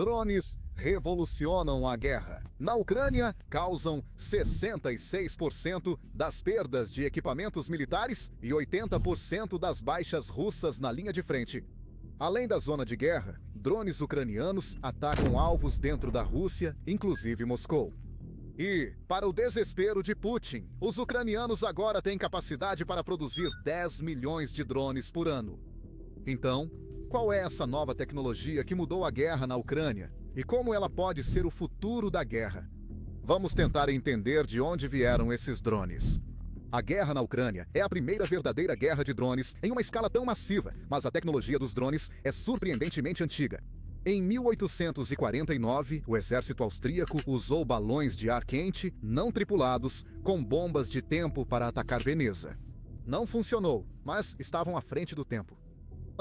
Drones revolucionam a guerra. Na Ucrânia, causam 66% das perdas de equipamentos militares e 80% das baixas russas na linha de frente. Além da zona de guerra, drones ucranianos atacam alvos dentro da Rússia, inclusive Moscou. E, para o desespero de Putin, os ucranianos agora têm capacidade para produzir 10 milhões de drones por ano. Então, qual é essa nova tecnologia que mudou a guerra na Ucrânia? E como ela pode ser o futuro da guerra? Vamos tentar entender de onde vieram esses drones. A guerra na Ucrânia é a primeira verdadeira guerra de drones em uma escala tão massiva, mas a tecnologia dos drones é surpreendentemente antiga. Em 1849, o exército austríaco usou balões de ar quente não tripulados com bombas de tempo para atacar Veneza. Não funcionou, mas estavam à frente do tempo.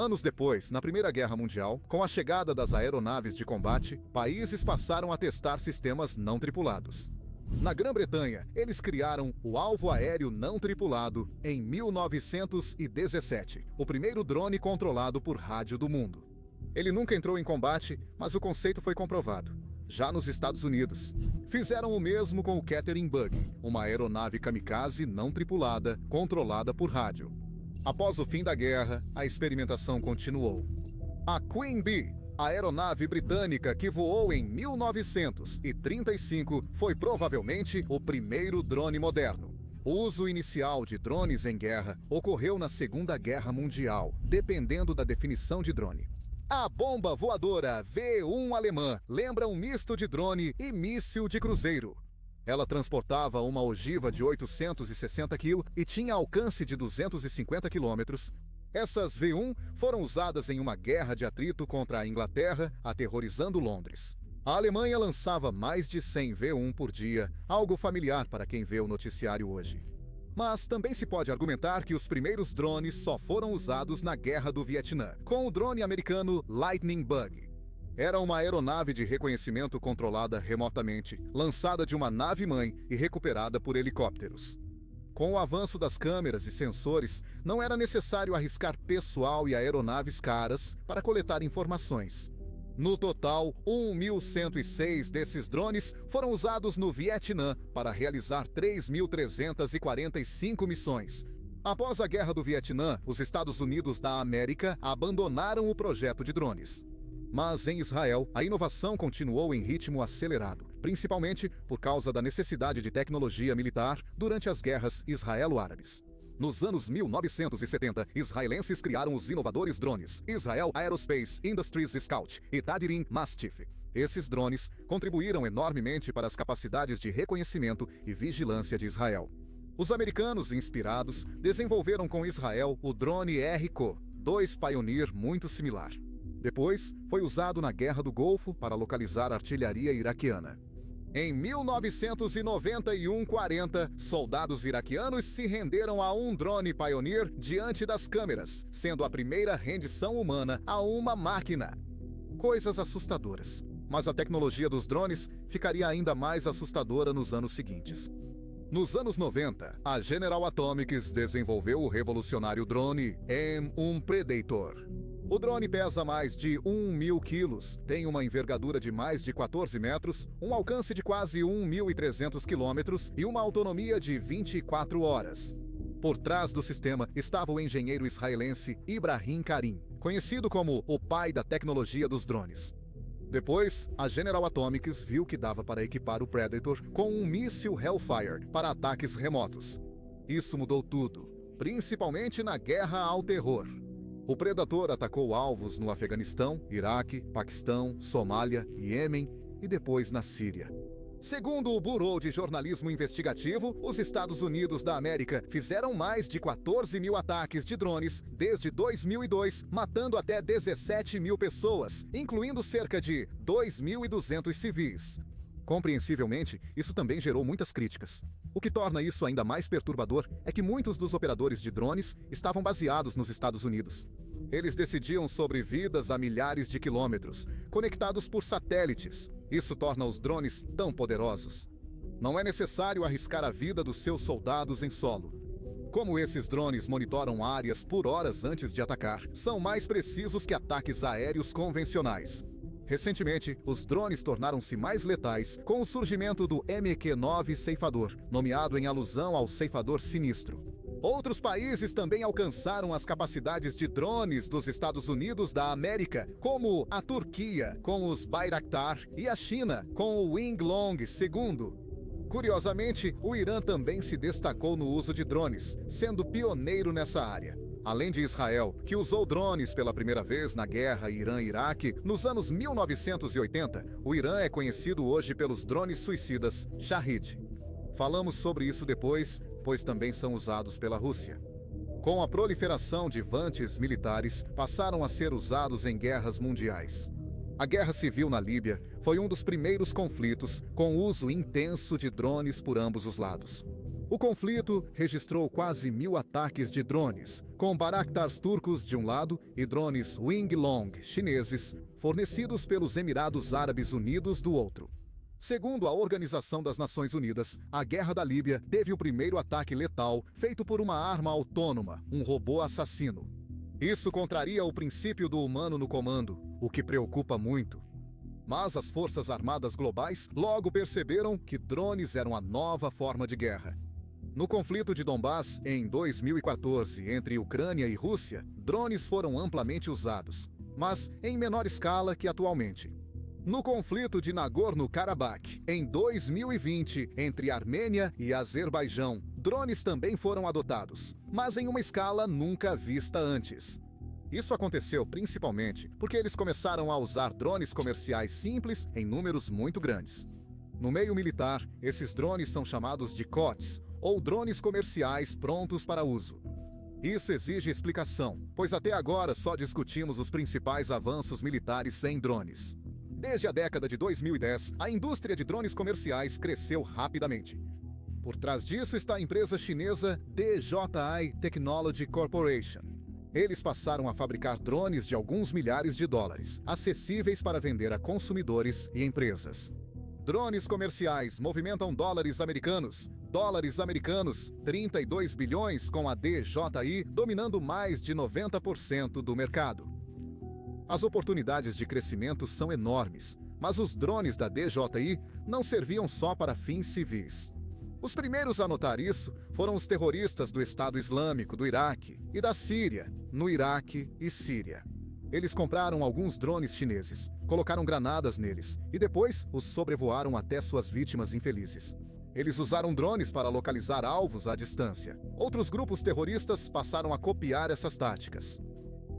Anos depois, na Primeira Guerra Mundial, com a chegada das aeronaves de combate, países passaram a testar sistemas não tripulados. Na Grã-Bretanha, eles criaram o Alvo Aéreo Não Tripulado em 1917, o primeiro drone controlado por rádio do mundo. Ele nunca entrou em combate, mas o conceito foi comprovado. Já nos Estados Unidos, fizeram o mesmo com o Catherine Bug, uma aeronave kamikaze não tripulada, controlada por rádio. Após o fim da guerra, a experimentação continuou. A Queen Bee, a aeronave britânica que voou em 1935, foi provavelmente o primeiro drone moderno. O uso inicial de drones em guerra ocorreu na Segunda Guerra Mundial, dependendo da definição de drone. A bomba voadora V1 alemã lembra um misto de drone e míssil de cruzeiro. Ela transportava uma ogiva de 860 kg e tinha alcance de 250 km. Essas V1 foram usadas em uma guerra de atrito contra a Inglaterra, aterrorizando Londres. A Alemanha lançava mais de 100 V1 por dia, algo familiar para quem vê o noticiário hoje. Mas também se pode argumentar que os primeiros drones só foram usados na Guerra do Vietnã, com o drone americano Lightning Bug. Era uma aeronave de reconhecimento controlada remotamente, lançada de uma nave-mãe e recuperada por helicópteros. Com o avanço das câmeras e sensores, não era necessário arriscar pessoal e aeronaves caras para coletar informações. No total, 1.106 desses drones foram usados no Vietnã para realizar 3.345 missões. Após a Guerra do Vietnã, os Estados Unidos da América abandonaram o projeto de drones. Mas em Israel, a inovação continuou em ritmo acelerado, principalmente por causa da necessidade de tecnologia militar durante as guerras israelo-árabes. Nos anos 1970, israelenses criaram os inovadores drones Israel Aerospace Industries Scout e Tadirim Mastiff. Esses drones contribuíram enormemente para as capacidades de reconhecimento e vigilância de Israel. Os americanos, inspirados, desenvolveram com Israel o drone RCO-2 Pioneer muito similar. Depois, foi usado na Guerra do Golfo para localizar a artilharia iraquiana. Em 1991-40, soldados iraquianos se renderam a um drone Pioneer diante das câmeras, sendo a primeira rendição humana a uma máquina. Coisas assustadoras. Mas a tecnologia dos drones ficaria ainda mais assustadora nos anos seguintes. Nos anos 90, a General Atomics desenvolveu o revolucionário drone M1 Predator. O drone pesa mais de 1.000 quilos, tem uma envergadura de mais de 14 metros, um alcance de quase 1.300 quilômetros e uma autonomia de 24 horas. Por trás do sistema estava o engenheiro israelense Ibrahim Karim, conhecido como o pai da tecnologia dos drones. Depois, a General Atomics viu que dava para equipar o Predator com um míssil Hellfire para ataques remotos. Isso mudou tudo, principalmente na guerra ao terror. O Predator atacou alvos no Afeganistão, Iraque, Paquistão, Somália, Iêmen e depois na Síria. Segundo o Bureau de Jornalismo Investigativo, os Estados Unidos da América fizeram mais de 14 mil ataques de drones desde 2002, matando até 17 mil pessoas, incluindo cerca de 2.200 civis. Compreensivelmente, isso também gerou muitas críticas. O que torna isso ainda mais perturbador é que muitos dos operadores de drones estavam baseados nos Estados Unidos. Eles decidiam sobre vidas a milhares de quilômetros, conectados por satélites. Isso torna os drones tão poderosos. Não é necessário arriscar a vida dos seus soldados em solo. Como esses drones monitoram áreas por horas antes de atacar, são mais precisos que ataques aéreos convencionais. Recentemente, os drones tornaram-se mais letais com o surgimento do MQ-9 Ceifador, nomeado em alusão ao ceifador sinistro. Outros países também alcançaram as capacidades de drones dos Estados Unidos da América, como a Turquia com os Bayraktar e a China com o Winglong II. Curiosamente, o Irã também se destacou no uso de drones, sendo pioneiro nessa área. Além de Israel, que usou drones pela primeira vez na guerra Irã-Iraque nos anos 1980, o Irã é conhecido hoje pelos drones suicidas Shahed. Falamos sobre isso depois, pois também são usados pela Rússia. Com a proliferação de vantes militares, passaram a ser usados em guerras mundiais. A Guerra Civil na Líbia foi um dos primeiros conflitos com uso intenso de drones por ambos os lados. O conflito registrou quase 1000 ataques de drones, com Bayraktars turcos de um lado e drones Winglong chineses, fornecidos pelos Emirados Árabes Unidos do outro. Segundo a Organização das Nações Unidas, a Guerra da Líbia teve o primeiro ataque letal feito por uma arma autônoma, um robô assassino. Isso contraria o princípio do humano no comando, o que preocupa muito. Mas as Forças Armadas Globais logo perceberam que drones eram a nova forma de guerra. No conflito de Donbass, em 2014, entre Ucrânia e Rússia, drones foram amplamente usados, mas em menor escala que atualmente. No conflito de Nagorno-Karabakh, em 2020, entre Armênia e Azerbaijão, drones também foram adotados, mas em uma escala nunca vista antes. Isso aconteceu principalmente porque eles começaram a usar drones comerciais simples em números muito grandes. No meio militar, esses drones são chamados de COTS, ou drones comerciais prontos para uso. Isso exige explicação, pois até agora só discutimos os principais avanços militares em drones. Desde a década de 2010, a indústria de drones comerciais cresceu rapidamente. Por trás disso está a empresa chinesa DJI Technology Corporation. Eles passaram a fabricar drones de alguns milhares de dólares, acessíveis para vender a consumidores e empresas. Drones comerciais movimentam dólares americanos, 32 bilhões com a DJI dominando mais de 90% do mercado. As oportunidades de crescimento são enormes, mas os drones da DJI não serviam só para fins civis. Os primeiros a notar isso foram os terroristas do Estado Islâmico do Iraque e da Síria, no Iraque e Síria. Eles compraram alguns drones chineses, colocaram granadas neles e depois os sobrevoaram até suas vítimas infelizes. Eles usaram drones para localizar alvos à distância. Outros grupos terroristas passaram a copiar essas táticas.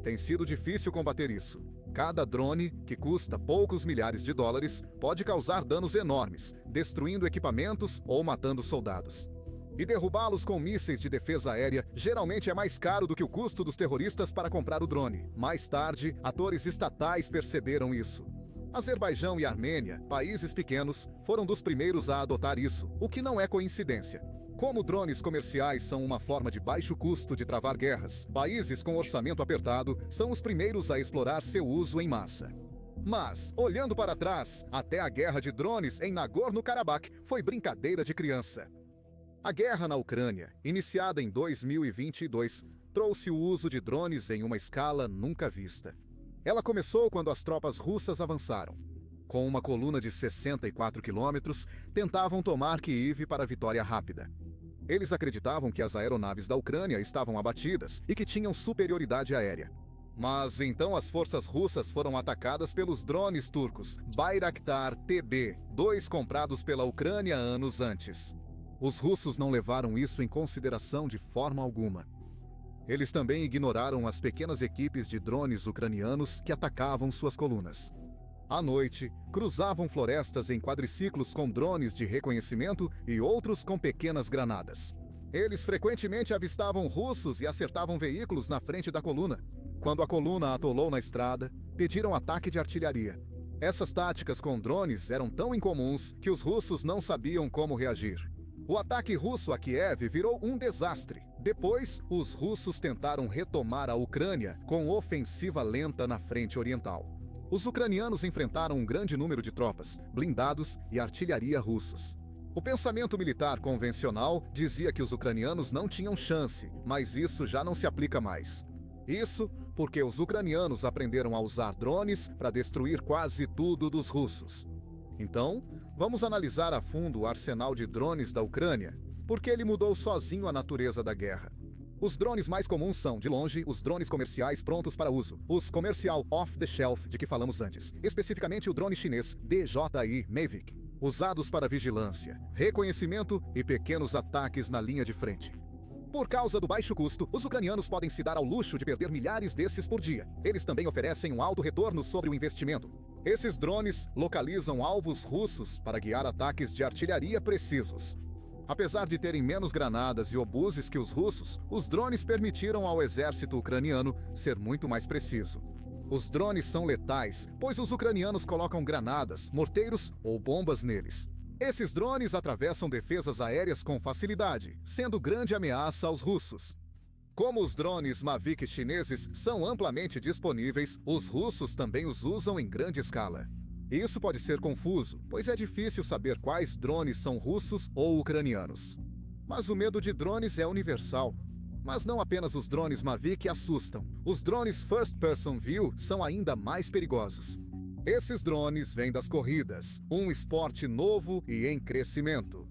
Tem sido difícil combater isso. Cada drone, que custa poucos milhares de dólares, pode causar danos enormes, destruindo equipamentos ou matando soldados. E derrubá-los com mísseis de defesa aérea geralmente é mais caro do que o custo dos terroristas para comprar o drone. Mais tarde, atores estatais perceberam isso. Azerbaijão e Armênia, países pequenos, foram dos primeiros a adotar isso, o que não é coincidência. Como drones comerciais são uma forma de baixo custo de travar guerras, países com orçamento apertado são os primeiros a explorar seu uso em massa. Mas, olhando para trás, até a guerra de drones em Nagorno-Karabakh foi brincadeira de criança. A guerra na Ucrânia, iniciada em 2022, trouxe o uso de drones em uma escala nunca vista. Ela começou quando as tropas russas avançaram. Com uma coluna de 64 quilômetros, tentavam tomar Kiev para vitória rápida. Eles acreditavam que as aeronaves da Ucrânia estavam abatidas e que tinham superioridade aérea. Mas então as forças russas foram atacadas pelos drones turcos Bayraktar TB, 2 comprados pela Ucrânia anos antes. Os russos não levaram isso em consideração de forma alguma. Eles também ignoraram as pequenas equipes de drones ucranianos que atacavam suas colunas. À noite, cruzavam florestas em quadriciclos com drones de reconhecimento e outros com pequenas granadas. Eles frequentemente avistavam russos e acertavam veículos na frente da coluna. Quando a coluna atolou na estrada, pediram ataque de artilharia. Essas táticas com drones eram tão incomuns que os russos não sabiam como reagir. O ataque russo a Kiev virou um desastre. Depois, os russos tentaram retomar a Ucrânia com ofensiva lenta na frente oriental. Os ucranianos enfrentaram um grande número de tropas, blindados e artilharia russos. O pensamento militar convencional dizia que os ucranianos não tinham chance, mas isso já não se aplica mais. Isso porque os ucranianos aprenderam a usar drones para destruir quase tudo dos russos. Então, vamos analisar a fundo o arsenal de drones da Ucrânia, porque ele mudou sozinho a natureza da guerra. Os drones mais comuns são, de longe, os drones comerciais prontos para uso, os Commercial Off-the-Shelf de que falamos antes, especificamente o drone chinês DJI Mavic, usados para vigilância, reconhecimento e pequenos ataques na linha de frente. Por causa do baixo custo, os ucranianos podem se dar ao luxo de perder milhares desses por dia. Eles também oferecem um alto retorno sobre o investimento. Esses drones localizam alvos russos para guiar ataques de artilharia precisos. Apesar de terem menos granadas e obuses que os russos, os drones permitiram ao exército ucraniano ser muito mais preciso. Os drones são letais, pois os ucranianos colocam granadas, morteiros ou bombas neles. Esses drones atravessam defesas aéreas com facilidade, sendo grande ameaça aos russos. Como os drones Mavic chineses são amplamente disponíveis, os russos também os usam em grande escala. Isso pode ser confuso, pois é difícil saber quais drones são russos ou ucranianos. Mas o medo de drones é universal. Mas não apenas os drones Mavic assustam. Os drones First Person View são ainda mais perigosos. Esses drones vêm das corridas, um esporte novo e em crescimento.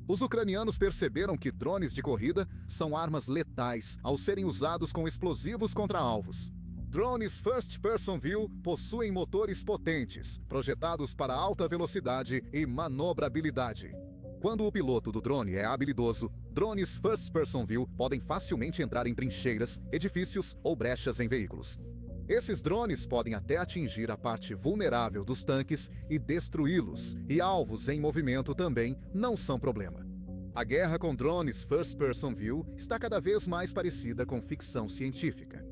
Os ucranianos perceberam que drones de corrida são armas letais ao serem usados com explosivos contra alvos. Drones First Person View possuem motores potentes, projetados para alta velocidade e manobrabilidade. Quando o piloto do drone é habilidoso, drones First Person View podem facilmente entrar em trincheiras, edifícios ou brechas em veículos. Esses drones podem até atingir a parte vulnerável dos tanques e destruí-los, e alvos em movimento também não são problema. A guerra com drones First Person View está cada vez mais parecida com ficção científica.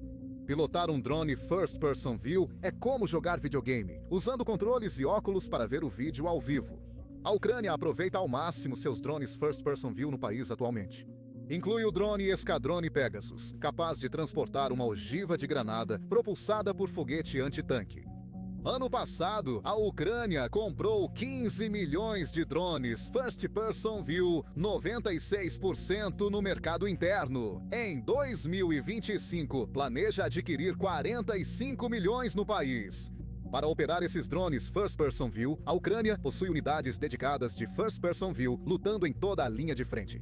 Pilotar um drone First Person View é como jogar videogame, usando controles e óculos para ver o vídeo ao vivo. A Ucrânia aproveita ao máximo seus drones First Person View no país atualmente. Inclui o drone Esquadrone Pegasus, capaz de transportar uma ogiva de granada propulsada por foguete antitanque. Ano passado, a Ucrânia comprou 15 milhões de drones First Person View, 96% no mercado interno. Em 2025, planeja adquirir 45 milhões no país. Para operar esses drones First Person View, a Ucrânia possui unidades dedicadas de First Person View, lutando em toda a linha de frente.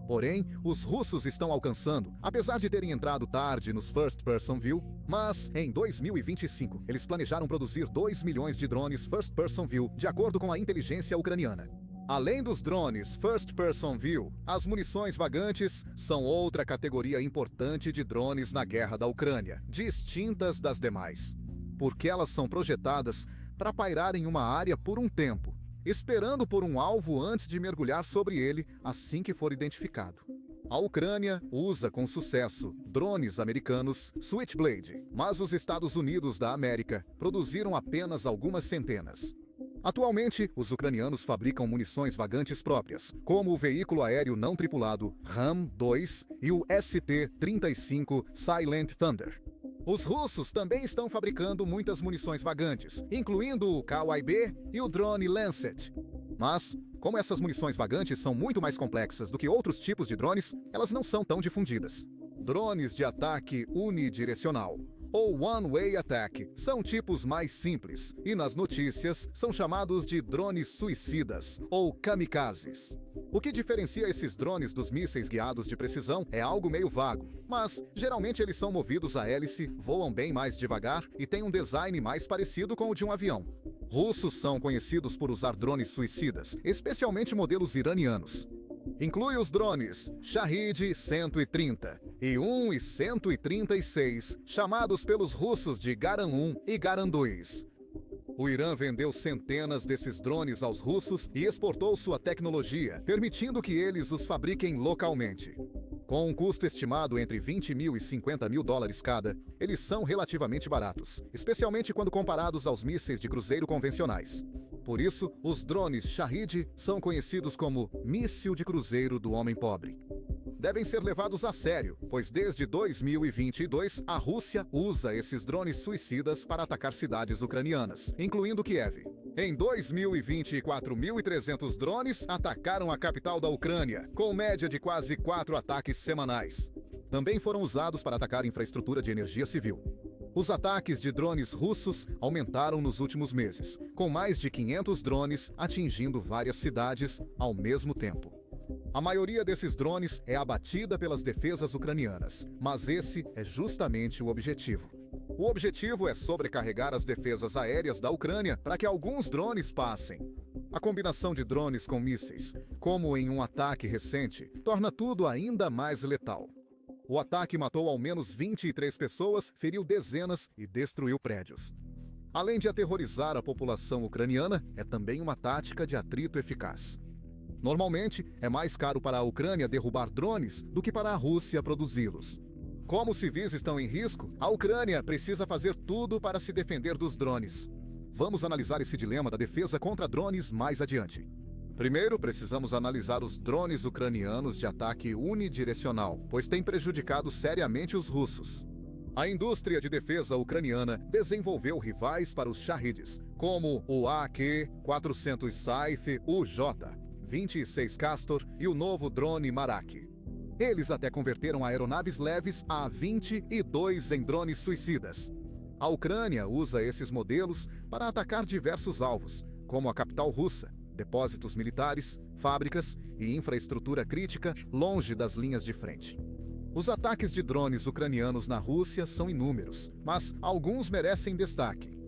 Porém, os russos estão alcançando, apesar de terem entrado tarde nos First Person View, mas em 2025 eles planejaram produzir 2 milhões de drones First Person View, de acordo com a inteligência ucraniana. Além dos drones First Person View, as munições vagantes são outra categoria importante de drones na guerra da Ucrânia, distintas das demais, porque elas são projetadas para pairar em uma área por um tempo, esperando por um alvo antes de mergulhar sobre ele assim que for identificado. A Ucrânia usa com sucesso drones americanos Switchblade, mas os Estados Unidos da América produziram apenas algumas centenas. Atualmente, os ucranianos fabricam munições vagantes próprias, como o veículo aéreo não tripulado Ram-2 e o ST-35 Silent Thunder. Os russos também estão fabricando muitas munições vagantes, incluindo o KYB e o drone Lancet. Mas, como essas munições vagantes são muito mais complexas do que outros tipos de drones, elas não são tão difundidas. Drones de ataque unidirecional, ou One-Way Attack, são tipos mais simples, e nas notícias são chamados de drones suicidas, ou kamikazes. O que diferencia esses drones dos mísseis guiados de precisão é algo meio vago, mas geralmente eles são movidos a hélice, voam bem mais devagar e têm um design mais parecido com o de um avião. Russos são conhecidos por usar drones suicidas, especialmente modelos iranianos. Inclui os drones Shahid 130 e Il-136, chamados pelos russos de Garan-1 e Garan-2. O Irã vendeu centenas desses drones aos russos e exportou sua tecnologia, permitindo que eles os fabriquem localmente. Com um custo estimado entre 20 mil e 50 mil dólares cada, eles são relativamente baratos, especialmente quando comparados aos mísseis de cruzeiro convencionais. Por isso, os drones Shahid são conhecidos como míssil de cruzeiro do homem pobre. Devem ser levados a sério, pois desde 2022 a Rússia usa esses drones suicidas para atacar cidades ucranianas, incluindo Kiev. Em 2020, 4.300 drones atacaram a capital da Ucrânia, com média de quase 4 ataques semanais. Também foram usados para atacar infraestrutura de energia civil. Os ataques de drones russos aumentaram nos últimos meses, com mais de 500 drones atingindo várias cidades ao mesmo tempo. A maioria desses drones é abatida pelas defesas ucranianas, mas esse é justamente o objetivo. O objetivo é sobrecarregar as defesas aéreas da Ucrânia para que alguns drones passem. A combinação de drones com mísseis, como em um ataque recente, torna tudo ainda mais letal. O ataque matou ao menos 23 pessoas, feriu dezenas e destruiu prédios. Além de aterrorizar a população ucraniana, é também uma tática de atrito eficaz. Normalmente, é mais caro para a Ucrânia derrubar drones do que para a Rússia produzi-los. Como os civis estão em risco, a Ucrânia precisa fazer tudo para se defender dos drones. Vamos analisar esse dilema da defesa contra drones mais adiante. Primeiro, precisamos analisar os drones ucranianos de ataque unidirecional, pois têm prejudicado seriamente os russos. A indústria de defesa ucraniana desenvolveu rivais para os Shaheeds, como o AK-400 Scythe UJ-26 Castor e o novo drone Marak. Eles até converteram aeronaves leves A-22 em drones suicidas. A Ucrânia usa esses modelos para atacar diversos alvos, como a capital russa, depósitos militares, fábricas e infraestrutura crítica longe das linhas de frente. Os ataques de drones ucranianos na Rússia são inúmeros, mas alguns merecem destaque.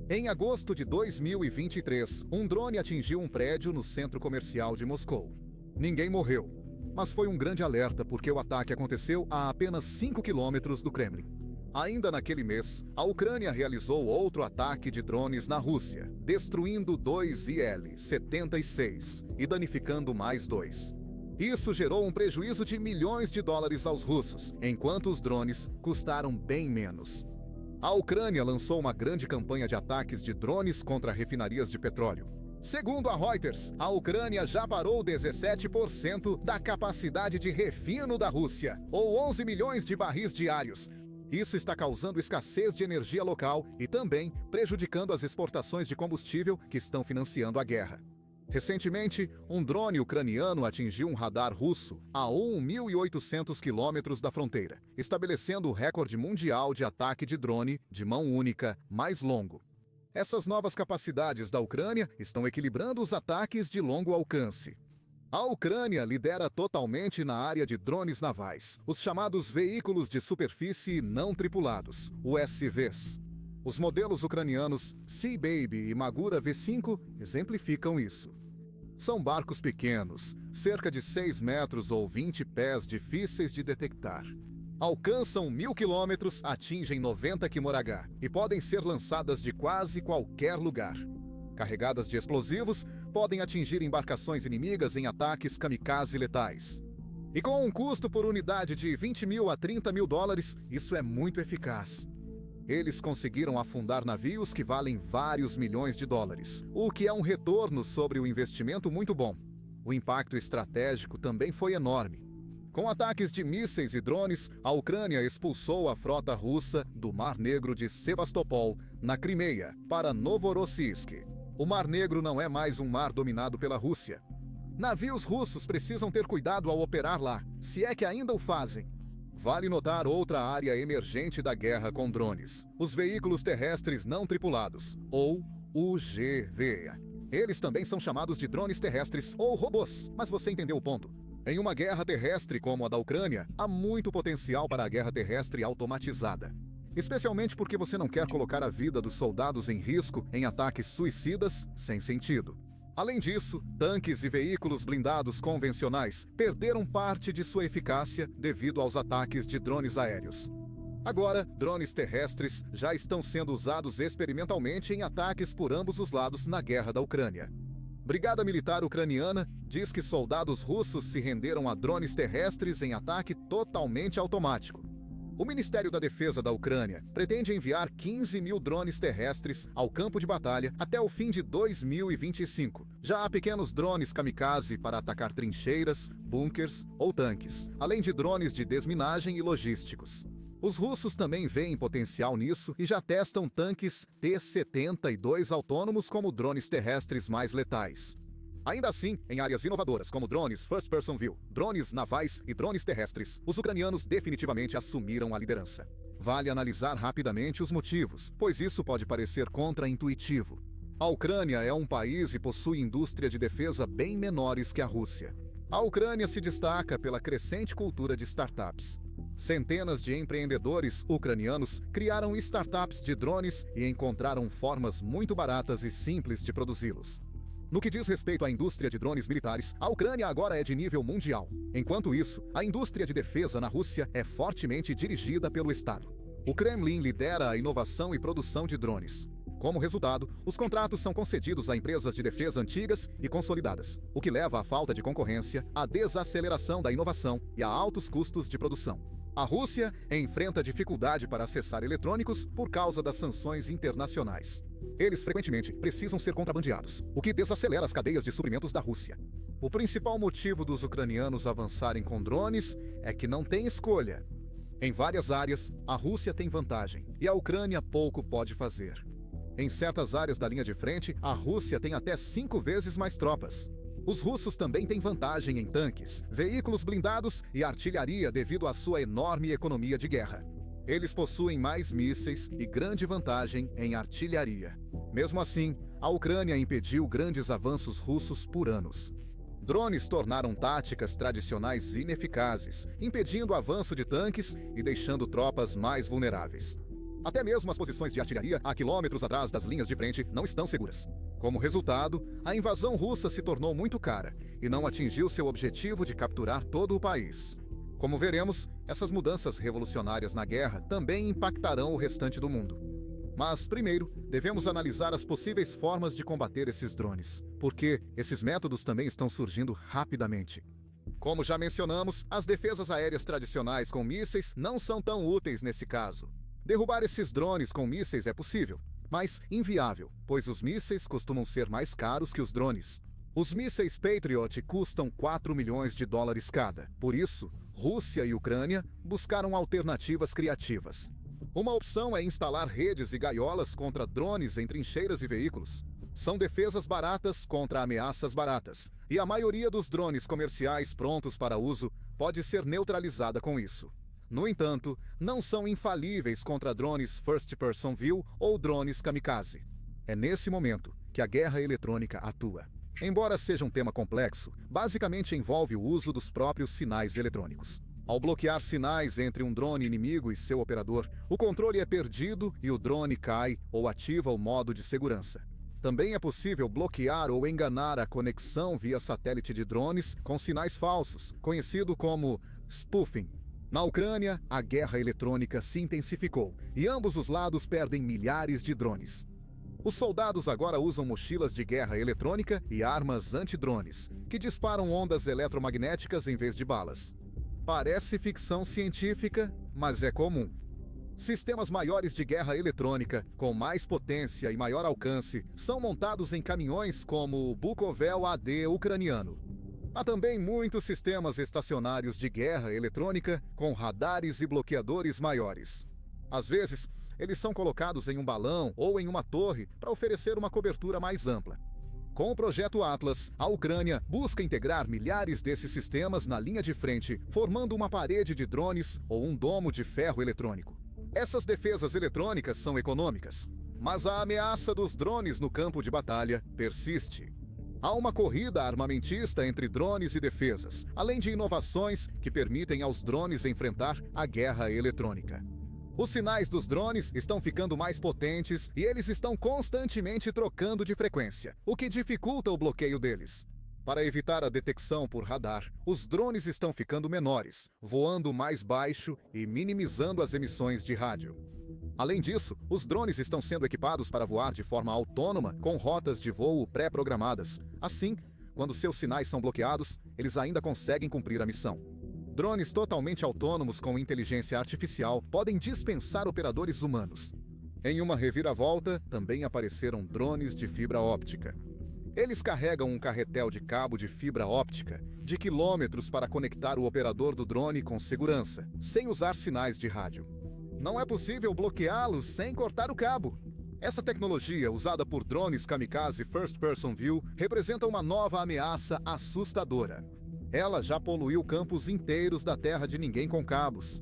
Em agosto de 2023, um drone atingiu um prédio no centro comercial de Moscou. Ninguém morreu, mas foi um grande alerta porque o ataque aconteceu a apenas 5 quilômetros do Kremlin. Ainda naquele mês, a Ucrânia realizou outro ataque de drones na Rússia, destruindo 2 Il-76 e danificando mais 2. Isso gerou um prejuízo de milhões de dólares aos russos, enquanto os drones custaram bem menos. A Ucrânia lançou uma grande campanha de ataques de drones contra refinarias de petróleo. Segundo a Reuters, a Ucrânia já parou 17% da capacidade de refino da Rússia, ou 11 milhões de barris diários. Isso está causando escassez de energia local e também prejudicando as exportações de combustível que estão financiando a guerra. Recentemente, um drone ucraniano atingiu um radar russo a 1.800 quilômetros da fronteira, estabelecendo o recorde mundial de ataque de drone de mão única mais longo. Essas novas capacidades da Ucrânia estão equilibrando os ataques de longo alcance. A Ucrânia lidera totalmente na área de drones navais, os chamados veículos de superfície não tripulados, USVs. Os modelos ucranianos Sea Baby e Magura V5 exemplificam isso. São barcos pequenos, cerca de 6 metros ou 20 pés, difíceis de detectar. Alcançam 1.000 quilômetros, atingem 90 km/h e podem ser lançadas de quase qualquer lugar. Carregadas de explosivos, podem atingir embarcações inimigas em ataques kamikaze letais. E com um custo por unidade de 20 mil a 30 mil dólares, isso é muito eficaz. Eles conseguiram afundar navios que valem vários milhões de dólares, o que é um retorno sobre o investimento muito bom. O impacto estratégico também foi enorme. Com ataques de mísseis e drones, a Ucrânia expulsou a frota russa do Mar Negro de Sebastopol, na Crimeia, para Novorossiysk. O Mar Negro não é mais um mar dominado pela Rússia. Navios russos precisam ter cuidado ao operar lá, se é que ainda o fazem. Vale notar outra área emergente da guerra com drones: os veículos terrestres não tripulados, ou UGV. Eles também são chamados de drones terrestres ou robôs, mas você entendeu o ponto. Em uma guerra terrestre como a da Ucrânia, há muito potencial para a guerra terrestre automatizada. Especialmente porque você não quer colocar a vida dos soldados em risco em ataques suicidas sem sentido. Além disso, tanques e veículos blindados convencionais perderam parte de sua eficácia devido aos ataques de drones aéreos. Agora, drones terrestres já estão sendo usados experimentalmente em ataques por ambos os lados na guerra da Ucrânia. Brigada Militar Ucraniana diz que soldados russos se renderam a drones terrestres em ataque totalmente automático. O Ministério da Defesa da Ucrânia pretende enviar 15 mil drones terrestres ao campo de batalha até o fim de 2025. Já há pequenos drones kamikaze para atacar trincheiras, bunkers ou tanques, além de drones de desminagem e logísticos. Os russos também veem potencial nisso e já testam tanques T-72 autônomos como drones terrestres mais letais. Ainda assim, em áreas inovadoras como drones First Person View, drones navais e drones terrestres, os ucranianos definitivamente assumiram a liderança. Vale analisar rapidamente os motivos, pois isso pode parecer contraintuitivo. A Ucrânia é um país e possui indústria de defesa bem menores que a Rússia. A Ucrânia se destaca pela crescente cultura de startups. Centenas de empreendedores ucranianos criaram startups de drones e encontraram formas muito baratas e simples de produzi-los. No que diz respeito à indústria de drones militares, a Ucrânia agora é de nível mundial. Enquanto isso, a indústria de defesa na Rússia é fortemente dirigida pelo Estado. O Kremlin lidera a inovação e produção de drones. Como resultado, os contratos são concedidos a empresas de defesa antigas e consolidadas, o que leva à falta de concorrência, à desaceleração da inovação e a altos custos de produção. A Rússia enfrenta dificuldade para acessar eletrônicos por causa das sanções internacionais. Eles frequentemente precisam ser contrabandeados, o que desacelera as cadeias de suprimentos da Rússia. O principal motivo dos ucranianos avançarem com drones é que não tem escolha. Em várias áreas, a Rússia tem vantagem e a Ucrânia pouco pode fazer. Em certas áreas da linha de frente, a Rússia tem até 5 vezes mais tropas. Os russos também têm vantagem em tanques, veículos blindados e artilharia devido à sua enorme economia de guerra. Eles possuem mais mísseis e grande vantagem em artilharia. Mesmo assim, a Ucrânia impediu grandes avanços russos por anos. Drones tornaram táticas tradicionais ineficazes, impedindo o avanço de tanques e deixando tropas mais vulneráveis. Até mesmo as posições de artilharia a quilômetros atrás das linhas de frente não estão seguras. Como resultado, a invasão russa se tornou muito cara e não atingiu seu objetivo de capturar todo o país. Como veremos, essas mudanças revolucionárias na guerra também impactarão o restante do mundo. Mas, primeiro, devemos analisar as possíveis formas de combater esses drones, porque esses métodos também estão surgindo rapidamente. Como já mencionamos, as defesas aéreas tradicionais com mísseis não são tão úteis nesse caso. Derrubar esses drones com mísseis é possível, mas inviável, pois os mísseis costumam ser mais caros que os drones. Os mísseis Patriot custam 4 milhões de dólares cada. Por isso, Rússia e Ucrânia buscaram alternativas criativas. Uma opção é instalar redes e gaiolas contra drones em trincheiras e veículos. São defesas baratas contra ameaças baratas, e a maioria dos drones comerciais prontos para uso pode ser neutralizada com isso. No entanto, não são infalíveis contra drones First Person View ou drones kamikaze. É nesse momento que a guerra eletrônica atua. Embora seja um tema complexo, basicamente envolve o uso dos próprios sinais eletrônicos. Ao bloquear sinais entre um drone inimigo e seu operador, o controle é perdido e o drone cai ou ativa o modo de segurança. Também é possível bloquear ou enganar a conexão via satélite de drones com sinais falsos, conhecido como spoofing. Na Ucrânia, a guerra eletrônica se intensificou e ambos os lados perdem milhares de drones. Os soldados agora usam mochilas de guerra eletrônica e armas antidrones, que disparam ondas eletromagnéticas em vez de balas. Parece ficção científica, mas é comum. Sistemas maiores de guerra eletrônica, com mais potência e maior alcance, são montados em caminhões como o Bukovel AD ucraniano. Há também muitos sistemas estacionários de guerra eletrônica com radares e bloqueadores maiores. Às vezes, eles são colocados em um balão ou em uma torre para oferecer uma cobertura mais ampla. Com o projeto Atlas, a Ucrânia busca integrar milhares desses sistemas na linha de frente, formando uma parede de drones ou um domo de ferro eletrônico. Essas defesas eletrônicas são econômicas, mas a ameaça dos drones no campo de batalha persiste. Há uma corrida armamentista entre drones e defesas, além de inovações que permitem aos drones enfrentar a guerra eletrônica. Os sinais dos drones estão ficando mais potentes e eles estão constantemente trocando de frequência, o que dificulta o bloqueio deles. Para evitar a detecção por radar, os drones estão ficando menores, voando mais baixo e minimizando as emissões de rádio. Além disso, os drones estão sendo equipados para voar de forma autônoma com rotas de voo pré-programadas. Assim, quando seus sinais são bloqueados, eles ainda conseguem cumprir a missão. Drones totalmente autônomos com inteligência artificial podem dispensar operadores humanos. Em uma reviravolta, também apareceram drones de fibra óptica. Eles carregam um carretel de cabo de fibra óptica de quilômetros para conectar o operador do drone com segurança, sem usar sinais de rádio. Não é possível bloqueá-los sem cortar o cabo. Essa tecnologia, usada por drones kamikaze First Person View, representa uma nova ameaça assustadora. Ela já poluiu campos inteiros da terra de ninguém com cabos.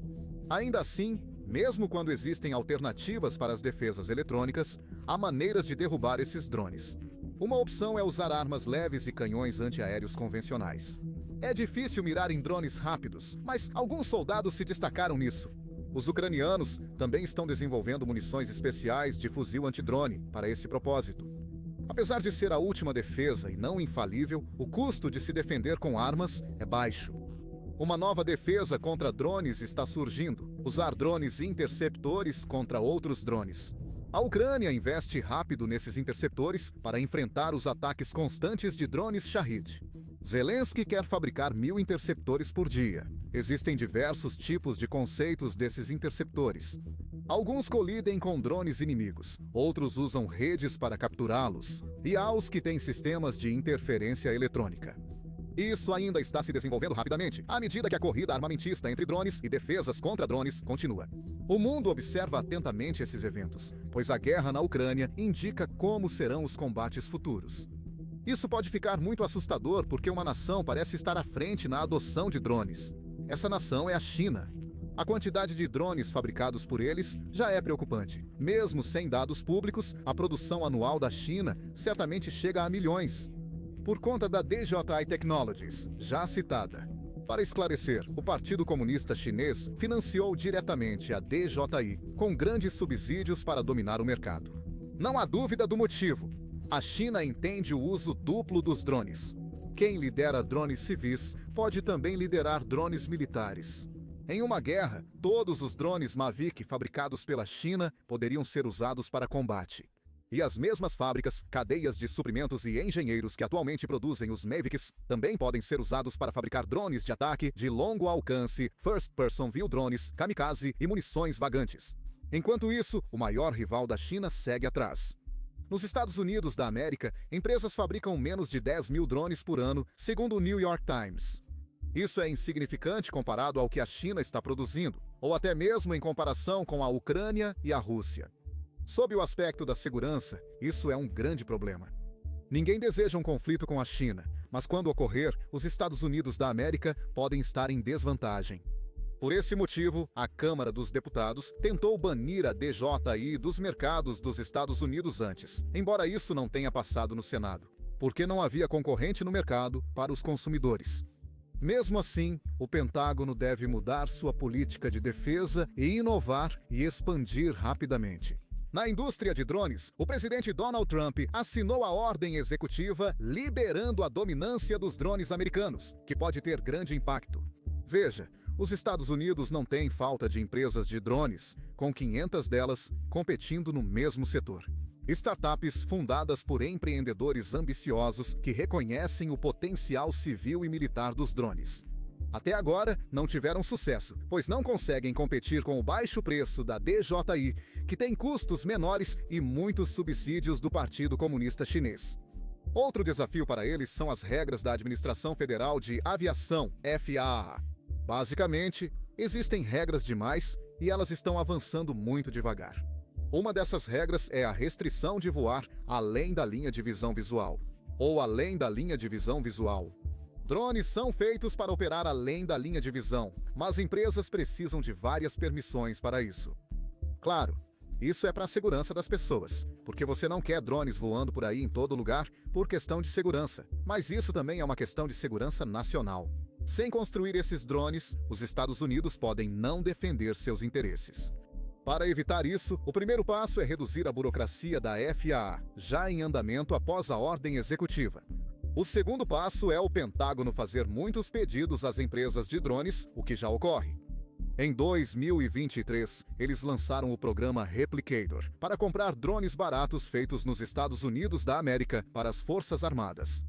Ainda assim, mesmo quando existem alternativas para as defesas eletrônicas, há maneiras de derrubar esses drones. Uma opção é usar armas leves e canhões antiaéreos convencionais. É difícil mirar em drones rápidos, mas alguns soldados se destacaram nisso. Os ucranianos também estão desenvolvendo munições especiais de fuzil antidrone para esse propósito. Apesar de ser a última defesa e não infalível, o custo de se defender com armas é baixo. Uma nova defesa contra drones está surgindo: usar drones interceptores contra outros drones. A Ucrânia investe rápido nesses interceptores para enfrentar os ataques constantes de drones Shahid. Zelensky quer fabricar 1000 interceptores por dia. Existem diversos tipos de conceitos desses interceptores. Alguns colidem com drones inimigos, outros usam redes para capturá-los, e há os que têm sistemas de interferência eletrônica. Isso ainda está se desenvolvendo rapidamente, à medida que a corrida armamentista entre drones e defesas contra drones continua. O mundo observa atentamente esses eventos, pois a guerra na Ucrânia indica como serão os combates futuros. Isso pode ficar muito assustador porque uma nação parece estar à frente na adoção de drones. Essa nação é a China. A quantidade de drones fabricados por eles já é preocupante. Mesmo sem dados públicos, a produção anual da China certamente chega a milhões. Por conta da DJI Technologies, já citada. Para esclarecer, o Partido Comunista Chinês financiou diretamente a DJI com grandes subsídios para dominar o mercado. Não há dúvida do motivo. A China entende o uso duplo dos drones. Quem lidera drones civis pode também liderar drones militares. Em uma guerra, todos os drones Mavic fabricados pela China poderiam ser usados para combate. E as mesmas fábricas, cadeias de suprimentos e engenheiros que atualmente produzem os Mavics também podem ser usados para fabricar drones de ataque de longo alcance, First Person View drones, kamikaze e munições vagantes. Enquanto isso, o maior rival da China segue atrás. Nos Estados Unidos da América, empresas fabricam menos de 10.000 drones por ano, segundo o New York Times. Isso é insignificante comparado ao que a China está produzindo, ou até mesmo em comparação com a Ucrânia e a Rússia. Sob o aspecto da segurança, isso é um grande problema. Ninguém deseja um conflito com a China, mas quando ocorrer, os Estados Unidos da América podem estar em desvantagem. Por esse motivo, a Câmara dos Deputados tentou banir a DJI dos mercados dos Estados Unidos antes, embora isso não tenha passado no Senado, porque não havia concorrente no mercado para os consumidores. Mesmo assim, o Pentágono deve mudar sua política de defesa e inovar e expandir rapidamente. Na indústria de drones, o presidente Donald Trump assinou a ordem executiva liberando a dominância dos drones americanos, que pode ter grande impacto. Veja, os Estados Unidos não têm falta de empresas de drones, com 500 delas competindo no mesmo setor. Startups fundadas por empreendedores ambiciosos que reconhecem o potencial civil e militar dos drones. Até agora, não tiveram sucesso, pois não conseguem competir com o baixo preço da DJI, que tem custos menores e muitos subsídios do Partido Comunista Chinês. Outro desafio para eles são as regras da Administração Federal de Aviação, FAA. Basicamente, existem regras demais e elas estão avançando muito devagar. Uma dessas regras é a restrição de voar além da linha de visão visual, ou além da linha de visão visual. Drones são feitos para operar além da linha de visão, mas empresas precisam de várias permissões para isso. Claro, isso é para a segurança das pessoas, porque você não quer drones voando por aí em todo lugar por questão de segurança, mas isso também é uma questão de segurança nacional. Sem construir esses drones, os Estados Unidos podem não defender seus interesses. Para evitar isso, o primeiro passo é reduzir a burocracia da FAA, já em andamento após a ordem executiva. O segundo passo é o Pentágono fazer muitos pedidos às empresas de drones, o que já ocorre. Em 2023, eles lançaram o programa Replicator para comprar drones baratos feitos nos Estados Unidos da América para as Forças Armadas.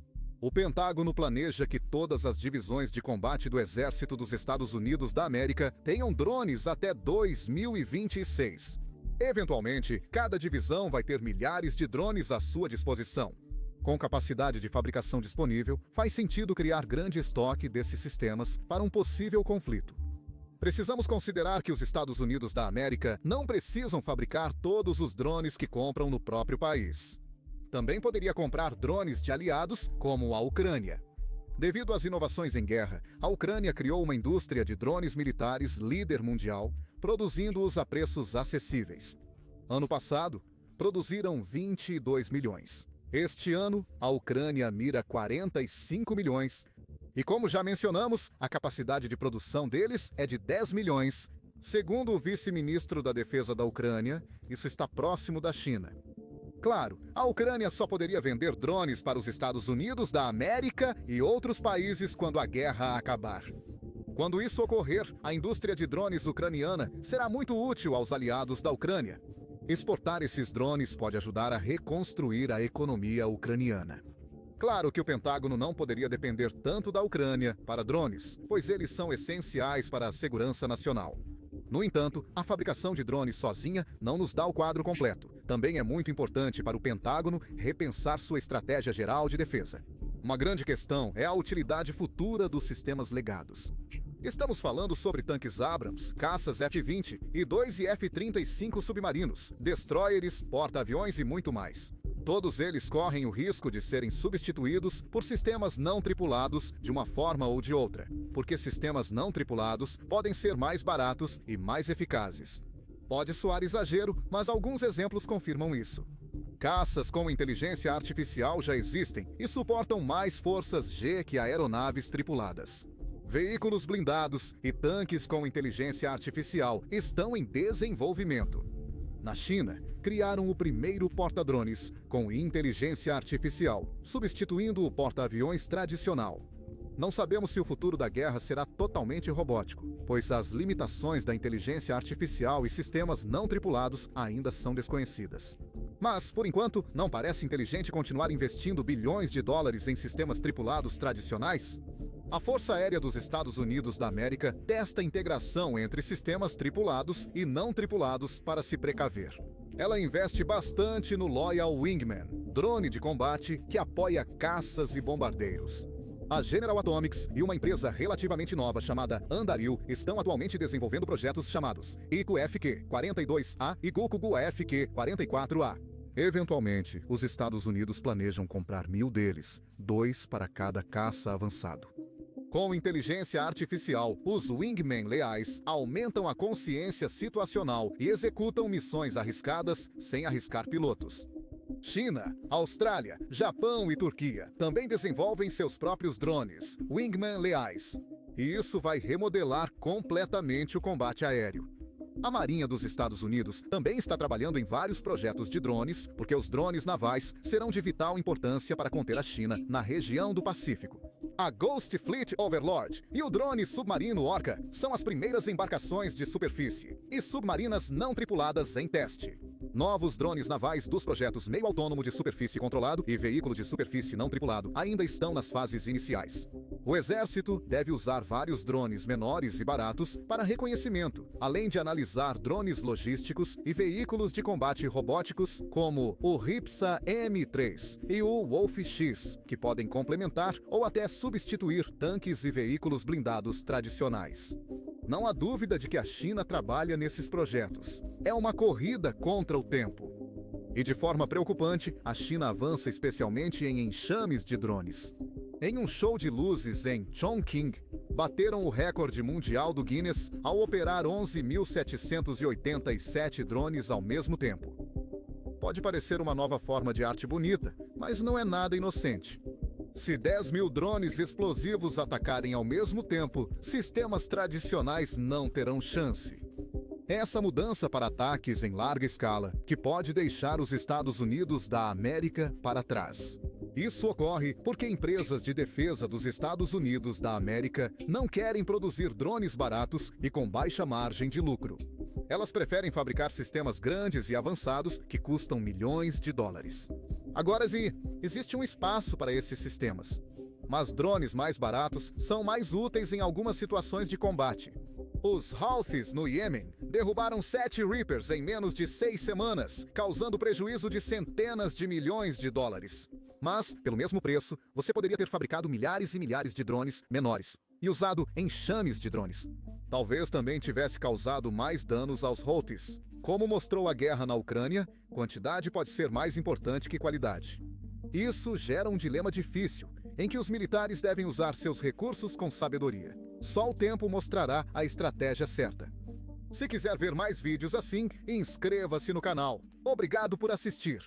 O Pentágono planeja que todas as divisões de combate do Exército dos Estados Unidos da América tenham drones até 2026. Eventualmente, cada divisão vai ter milhares de drones à sua disposição. Com capacidade de fabricação disponível, faz sentido criar grande estoque desses sistemas para um possível conflito. Precisamos considerar que os Estados Unidos da América não precisam fabricar todos os drones que compram no próprio país. Também poderia comprar drones de aliados, como a Ucrânia. Devido às inovações em guerra, a Ucrânia criou uma indústria de drones militares líder mundial, produzindo-os a preços acessíveis. Ano passado, produziram 22 milhões. Este ano, a Ucrânia mira 45 milhões. E como já mencionamos, a capacidade de produção deles é de 10 milhões. Segundo o vice-ministro da Defesa da Ucrânia, isso está próximo da China. Claro, a Ucrânia só poderia vender drones para os Estados Unidos da América e outros países quando a guerra acabar. Quando isso ocorrer, a indústria de drones ucraniana será muito útil aos aliados da Ucrânia. Exportar esses drones pode ajudar a reconstruir a economia ucraniana. Claro que o Pentágono não poderia depender tanto da Ucrânia para drones, pois eles são essenciais para a segurança nacional. No entanto, a fabricação de drones sozinha não nos dá o quadro completo. Também é muito importante para o Pentágono repensar sua estratégia geral de defesa. Uma grande questão é a utilidade futura dos sistemas legados. Estamos falando sobre tanques Abrams, caças F-20 e 2 e F-35 submarinos, destroyers, porta-aviões e muito mais. Todos eles correm o risco de serem substituídos por sistemas não tripulados de uma forma ou de outra, porque sistemas não tripulados podem ser mais baratos e mais eficazes. Pode soar exagero, mas alguns exemplos confirmam isso. Caças com inteligência artificial já existem e suportam mais forças G que aeronaves tripuladas. Veículos blindados e tanques com inteligência artificial estão em desenvolvimento. Na China, criaram o primeiro porta-drones com inteligência artificial, substituindo o porta-aviões tradicional. Não sabemos se o futuro da guerra será totalmente robótico, pois as limitações da inteligência artificial e sistemas não tripulados ainda são desconhecidas. Mas, por enquanto, não parece inteligente continuar investindo bilhões de dólares em sistemas tripulados tradicionais? A Força Aérea dos Estados Unidos da América testa a integração entre sistemas tripulados e não tripulados para se precaver. Ela investe bastante no Loyal Wingman, drone de combate que apoia caças e bombardeiros. A General Atomics e uma empresa relativamente nova chamada Anduril estão atualmente desenvolvendo projetos chamados ICU-FQ-42A e GOKUGU-FQ-44A. Eventualmente, os Estados Unidos planejam comprar 1.000 deles, 2 para cada caça avançado. Com inteligência artificial, os Wingmen leais aumentam a consciência situacional e executam missões arriscadas sem arriscar pilotos. China, Austrália, Japão e Turquia também desenvolvem seus próprios drones, Wingman leais. E isso vai remodelar completamente o combate aéreo. A Marinha dos Estados Unidos também está trabalhando em vários projetos de drones, porque os drones navais serão de vital importância para conter a China na região do Pacífico. A Ghost Fleet Overlord e o drone submarino Orca são as primeiras embarcações de superfície e submarinas não tripuladas em teste. Novos drones navais dos projetos meio autônomo de superfície controlado e veículo de superfície não tripulado ainda estão nas fases iniciais. O Exército deve usar vários drones menores e baratos para reconhecimento, além de analisar drones logísticos e veículos de combate robóticos como o RIPSA M3 e o Wolf X, que podem complementar ou até substituir tanques e veículos blindados tradicionais. Não há dúvida de que a China trabalha nesses projetos. É uma corrida contra o tempo. E de forma preocupante, a China avança especialmente em enxames de drones. Em um show de luzes em Chongqing, bateram o recorde mundial do Guinness ao operar 11.787 drones ao mesmo tempo. Pode parecer uma nova forma de arte bonita, mas não é nada inocente. Se 10.000 drones explosivos atacarem ao mesmo tempo, sistemas tradicionais não terão chance. Essa mudança para ataques em larga escala, que pode deixar os Estados Unidos da América para trás. Isso ocorre porque empresas de defesa dos Estados Unidos da América não querem produzir drones baratos e com baixa margem de lucro. Elas preferem fabricar sistemas grandes e avançados que custam milhões de dólares. Agora, existe um espaço para esses sistemas. Mas drones mais baratos são mais úteis em algumas situações de combate. Os Houthis, no Iêmen, derrubaram 7 Reapers em menos de 6 semanas, causando prejuízo de centenas de milhões de dólares. Mas, pelo mesmo preço, você poderia ter fabricado milhares e milhares de drones menores. e usado enxames de drones. Talvez também tivesse causado mais danos aos Houthis. Como mostrou a guerra na Ucrânia, quantidade pode ser mais importante que qualidade. Isso gera um dilema difícil, em que os militares devem usar seus recursos com sabedoria. Só o tempo mostrará a estratégia certa. Se quiser ver mais vídeos assim, inscreva-se no canal. Obrigado por assistir.